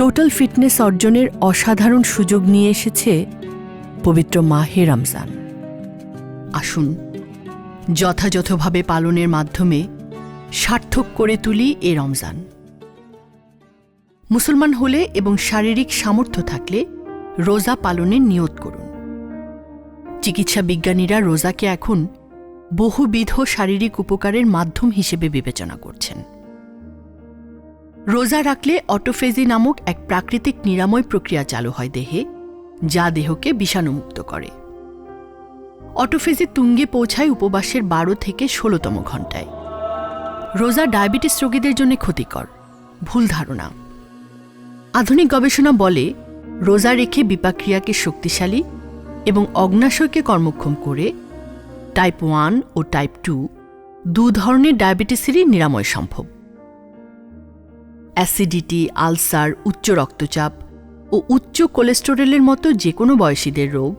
Total fitness অর্জনের অসাধারণ সুযোগ নিয়ে এসেছে পবিত্র মাহে রমজান। আসুন যথাযথভাবে পালনের মাধ্যমে সার্থক করে তুলি এ রমজান। মুসলমান হলে এবং শারীরিক সামর্থ্য থাকলে রোজা পালনের নিয়ত করুন। চিকিৎসা বিজ্ঞানীরা রোজাকে এখন বহুবিধ শারীরিক উপকারের মাধ্যম হিসেবে বিবেচনা করছেন। রোজা রাখলে অটোফেজি নামক এক প্রাকৃতিক নিরাময় প্রক্রিয়া চালু হয় দেহে, যা দেহকে বিষাণুমুক্ত করে। অটোফেজি তুঙ্গে পৌঁছায় উপবাসের 12 থেকে 16তম ঘণ্টায়। রোজা ডায়াবেটিস রোগীদের জন্য ক্ষতিকর, ভুল ধারণা। আধুনিক গবেষণা বলে রোজা রেখে বিপাকক্রিয়াকে শক্তিশালী এবং অগ্ন্যাশয়কে কর্মক্ষম করে টাইপ 1 ও টাইপ 2 দু ধরনের ডায়াবেটিসেরই নিরাময় সম্ভব। অ্যাসিডিটি, আলসার, উচ্চ রক্তচাপ ও উচ্চ কোলেস্টেরলের মতো যে কোনো বয়সীদের রোগ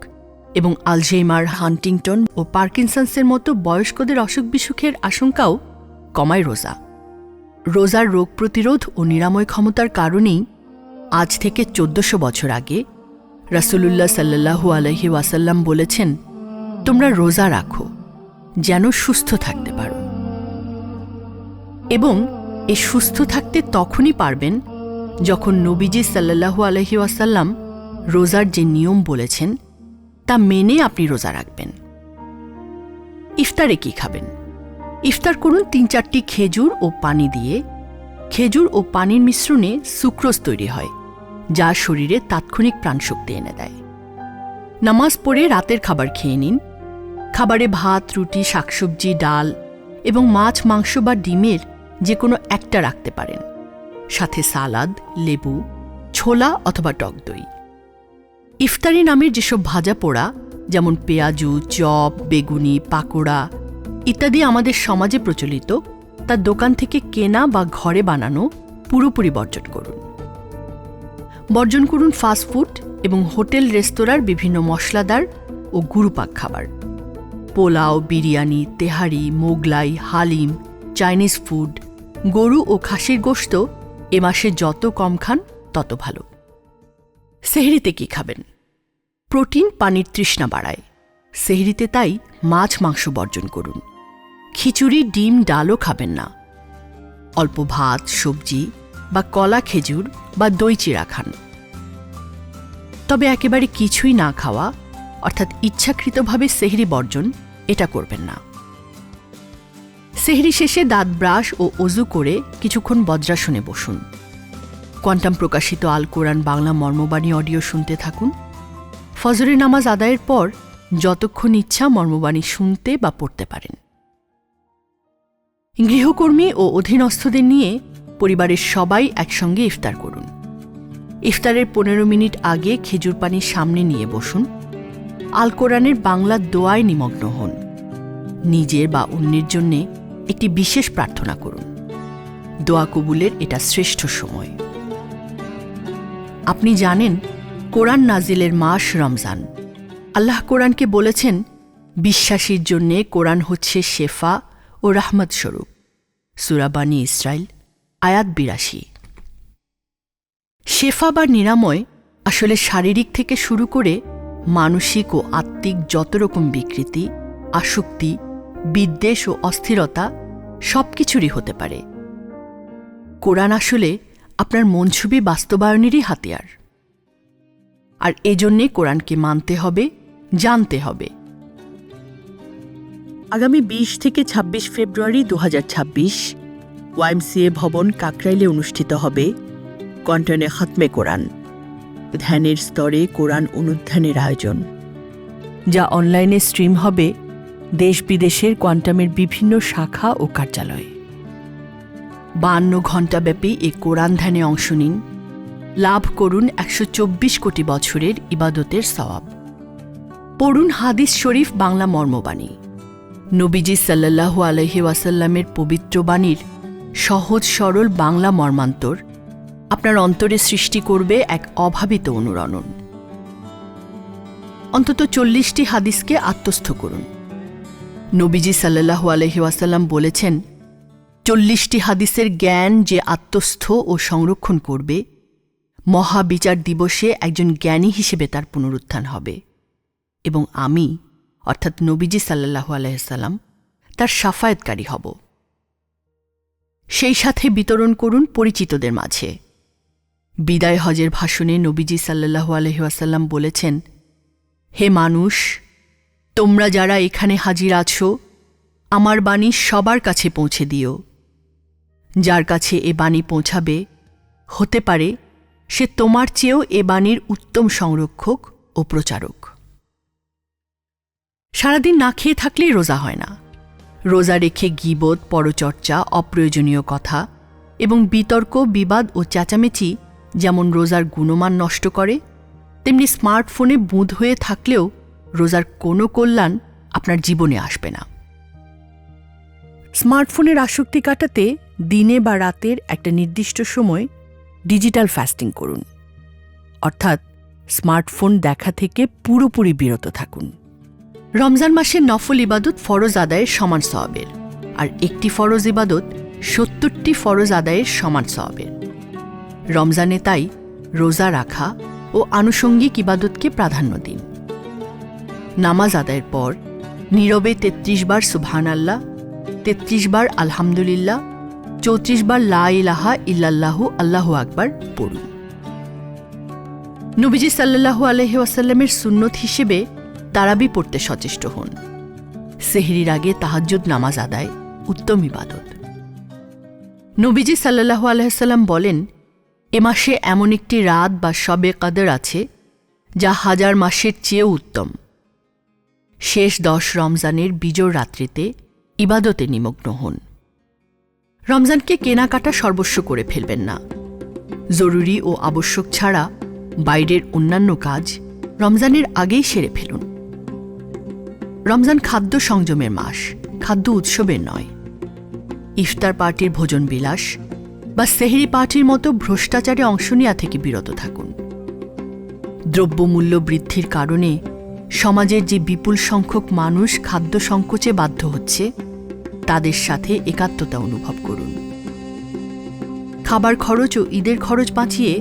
এবং আলঝেইমার, হান্টিংটন ও পার্কিনসন্সের মতো বয়স্কদের অসুখ বিসুখের আশঙ্কাও কমায় রোজা। রোজার রোগ প্রতিরোধ ও নিরাময় ক্ষমতার কারণেই আজ থেকে 1400 বছর আগে রাসূলুল্লাহ সাল্লাল্লাহু আলাইহি ওয়াসাল্লাম বলেছেন, তোমরা রোজা রাখো যেন সুস্থ থাকতে পারো। এবং এই সুস্থ থাকতে তখনই পারবেন যখন নবীজি সাল্লাল্লাহু আলাইহি ওয়াসাল্লাম রোজার যে নিয়ম বলেছেন তা মেনে আপনি রোজা রাখবেন। ইফতারে কি খাবেন? ইফতার করুন 3-4টি খেজুর ও পানি দিয়ে। খেজুর ও পানির মিশ্রণে সুক্রোজ তৈরি হয়, যা শরীরে তাৎক্ষণিক প্রাণশক্তি এনে দেয়। নামাজ পড়ে রাতের খাবার খেয়ে নিন। খাবারে ভাত, রুটি, শাকসবজি, ডাল এবং মাছ, মাংস বা ডিমের যে কোনো একটা রাখতে পারেন, সাথে সালাদ, লেবু, ছোলা অথবা টক দই। ইফতারি নামের যেসব ভাজা পোড়া যেমন পেঁয়াজু, চপ, বেগুনি, পাকোড়া ইত্যাদি আমাদের সমাজে প্রচলিত, তা দোকান থেকে কেনা বা ঘরে বানানো পুরোপুরি বর্জন করুন। বর্জন করুন ফাস্টফুড এবং হোটেল রেস্তোরাঁর বিভিন্ন মশলাদার ও গুরুপাক খাবার। পোলাও, বিরিয়ানি, তেহারি, মোগলাই, হালিম, চাইনিজ ফুড, গরু ও খাসির গোশত এ মাসে যত কম খান তত ভালো। সেহরিতে কি খাবেন? প্রোটিন পানির তৃষ্ণা বাড়ায়। সেহরিতে তাই মাছ, মাংস বর্জন করুন। খিচুড়ি, ডিম, ডালও খাবেন না। অল্প ভাত, সবজি বা কলা, খেজুর বা দই চিড়া খান। তবে একেবারে কিছুই না খাওয়া অর্থাৎ ইচ্ছাকৃতভাবে সেহরি বর্জন এটা করবেন না। সেহরি শেষে দাঁত ব্রাশ ও অজু করে কিছুক্ষণ বজ্রাসনে বসুন। কোয়ান্টাম প্রকাশিত আল কোরআন বাংলা মর্মবাণী অডিও শুনতে থাকুন। ফজরের নামাজ আদায়ের পর যতক্ষণ ইচ্ছা মর্মবাণী শুনতে বা পড়তে পারেন। গৃহকর্মী ও অধীনস্থদের নিয়ে পরিবারের সবাই একসঙ্গে ইফতার করুন। ইফতারের 15 মিনিট আগে খেজুর পানি সামনে নিয়ে বসুন। আল কোরআনের বাংলা দোয়ায় নিমগ্ন হন। নিজের বা অন্যের জন্যে একটি বিশেষ প্রার্থনা করুন। দোয়া কবুলের এটা শ্রেষ্ঠ সময়। আপনি জানেন কোরআন নাজিলের মাস রমজান। আল্লাহ কোরআনকে বলেছেন, বিশ্বাসীর জন্যে কোরআন হচ্ছে শেফা ও রাহমত স্বরূপ। সূরা বানী ইসরাইল, আয়াত 82। শেফা বা নিরাময় আসলে শারীরিক থেকে শুরু করে মানসিক ও আত্মিক যত রকম বিকৃতি, আসক্তি, বিদ্বেষ ও অস্থিরতা সবকিছুরই হতে পারে। কোরআন আসলে আপনার মনছবি বাস্তবায়নেরই হাতিয়ার। আর এজন্যে কোরআনকে মানতে হবে, জানতে হবে। আগামী 20 থেকে 26 ফেব্রুয়ারি 2026 ওয়াইএমসিএ ভবন, কাকরাইলে অনুষ্ঠিত হবে কোয়ান্টামে খতমে কোরআন, ধ্যানের স্তরে কোরআন অনুধ্যানের আয়োজন, যা অনলাইনে স্ট্রিম হবে দেশ বিদেশের কোয়ান্টামের বিভিন্ন শাখা ও কার্যালয়ে। 52 ঘণ্টাব্যাপী এ কোরআন ধ্যানে অংশ নিন। লাভ করুন 124 কোটি বছরের ইবাদতের সওয়াব। পড়ুন হাদিস শরীফ বাংলা মর্মবাণী। নবীজি সাল্লাল্লাহু আলাইহি ওয়াসাল্লামের পবিত্র বাণীর সহজ সরল বাংলা মর্মান্তর আপনার অন্তরে সৃষ্টি করবে এক অভাবিত অনুরণন। অন্তত 40টি হাদিসকে আত্মস্থ করুন। নবীজি সাল্লাল্লাহু আলাইহি ওয়াসাল্লাম বলেছেন, 40টি হাদিসের জ্ঞান যে আত্মস্থ ও সংরক্ষণ করবে, মহাবিচার দিবসে একজন জ্ঞানী হিসেবে তার পুনরুত্থান হবে এবং আমি অর্থাৎ নবীজি সাল্লাল্লাহু আলাইহি ওয়াসাল্লাম তার শাফায়াতকারী হব। সেই সাথে বিতরণ করুন পরিচিতদের মাঝে। বিদায় হজের ভাষণে নবীজি সাল্লাল্লাহু আলাইহি ওয়াসাল্লাম বলেছেন, হে মানুষ, তোমরা যারা এখানে হাজির আছো, আমার বাণী সবার কাছে পৌঁছে দিও। যার কাছে এ বাণী পৌঁছাবে, হতে পারে সে তোমার চেয়েও এ বাণীর উত্তম সংরক্ষক ও প্রচারক। সারাদিন না খেয়ে থাকলেই রোজা হয় না। রোজা রেখে গীবত, পরচর্চা, অপ্রয়োজনীয় কথা এবং বিতর্ক, বিবাদ ও চেঁচামেচি যেমন রোজার গুণমান নষ্ট করে, তেমনি স্মার্টফোনে বুঁদ হয়ে থাকলেও রোজার কোনো কল্যাণ আপনার জীবনে আসবে না। স্মার্টফোনের আসক্তি কাটাতে দিনে বা রাতের একটা নির্দিষ্ট সময় ডিজিটাল ফাস্টিং করুন, অর্থাৎ স্মার্টফোন দেখা থেকে পুরোপুরি বিরত থাকুন। রমজান মাসে নফল ইবাদত ফরজ আদায়ের সমান সওয়াবের, আর একটি ফরজ ইবাদত ৭০টি ফরজ আদায়ের সমান সওয়াবের। রমজানে তাই রোজা রাখা ও আনুষঙ্গিক ইবাদতকে প্রাধান্য দিন। নামাজ আদায়ের পর নীরবে ৩৩ বার সুবহানাল্লাহ, ৩৩ বার আলহামদুলিল্লাহ, ৩৪ বার লা ইলাহা ইল্লাল্লাহু আল্লাহু আকবার পড়ুন। নবীজি সাল্লাল্লাহু আলাইহি ওয়াসাল্লামের সুন্নত হিসেবে তারাবি পড়তে সচেষ্ট হন। সেহরির আগে তাহাজ্জুদ নামাজ আদায় উত্তম ইবাদত। নবীজি সাল্লাল্লাহু আলাইহি ওয়াসাল্লাম বলেন, এ মাসে এমন একটি রাত বা শবে কদর আছে যা হাজার মাসের চেয়েও উত্তম। শেষ 10 রমজানের বিজোড় রাত্রিতে ইবাদতে নিমগ্ন হন। রমজানকে কেনাকাটা সর্বস্ব করে ফেলবেন না। জরুরি ও আবশ্যক ছাড়া বাইরের অন্যান্য কাজ রমজানের আগেই সেরে ফেলুন। রমজান খাদ্য সংযমের মাস, খাদ্য উৎসবের নয়। ইফতার পার্টির ভোজন বিলাস বা সেহরি পার্টির মতো ভ্রষ্টাচারে অংশ নেওয়া থেকে বিরত থাকুন। দ্রব্যমূল্য বৃদ্ধির কারণে সমাজের যে বিপুল সংখ্যক মানুষ খাদ্য সংকোচে বাধ্য হচ্ছে, তাদের সাথে একাত্মতা অনুভব করুন। খাবার খরচ ও ঈদের খরচ বাঁচিয়ে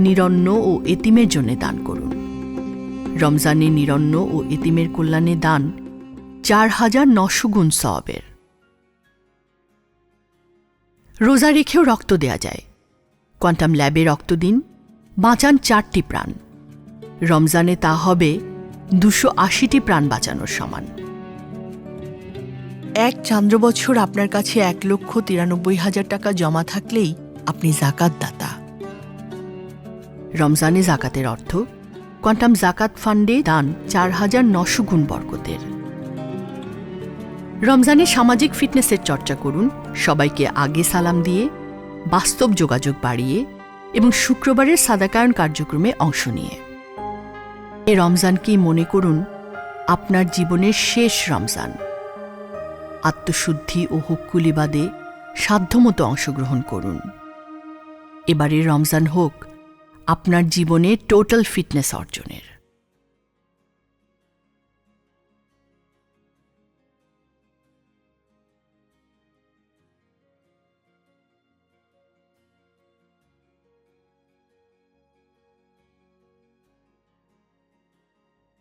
নিরন্ন ও এতিমের জন্য দান করুন। রমজানে নিরন্ন ও এতিমের কল্যাণে দান ৪,৯০০ গুণ সওয়াবের। রোজা রেখেও রক্ত দেয়া যায়। কোয়ান্টাম ল্যাবে রক্ত দিন, বাঁচান ৪টি প্রাণ। রমজানে তা হবে ২৮০টি প্রাণ বাঁচানোর সমান। এক চান্দ্র বছর আপনার কাছে ১,৯৩,০০০ টাকা জমা থাকলেই আপনি জাকাত দাতা। রমজানে জাকাতের অর্থ কোয়ান্টাম জাকাত ফান্ডে দান ৪,৯০০ গুণ বরকতের। রমজানে সামাজিক ফিটনেসের চর্চা করুন, সবাইকে আগে সালাম দিয়ে, বাস্তব যোগাযোগ বাড়িয়ে এবং শুক্রবারের সাদাকায়ন কার্যক্রমে অংশ নিয়ে। এ রমজানকেই মনে করুন আপনার জীবনের শেষ রমজান। আত্মশুদ্ধি ও হুক্কুলিবাদে সাধ্যমতো অংশগ্রহণ করুন। এবারের রমজান হোক আপনার জীবনে টোটাল ফিটনেস অর্জনের।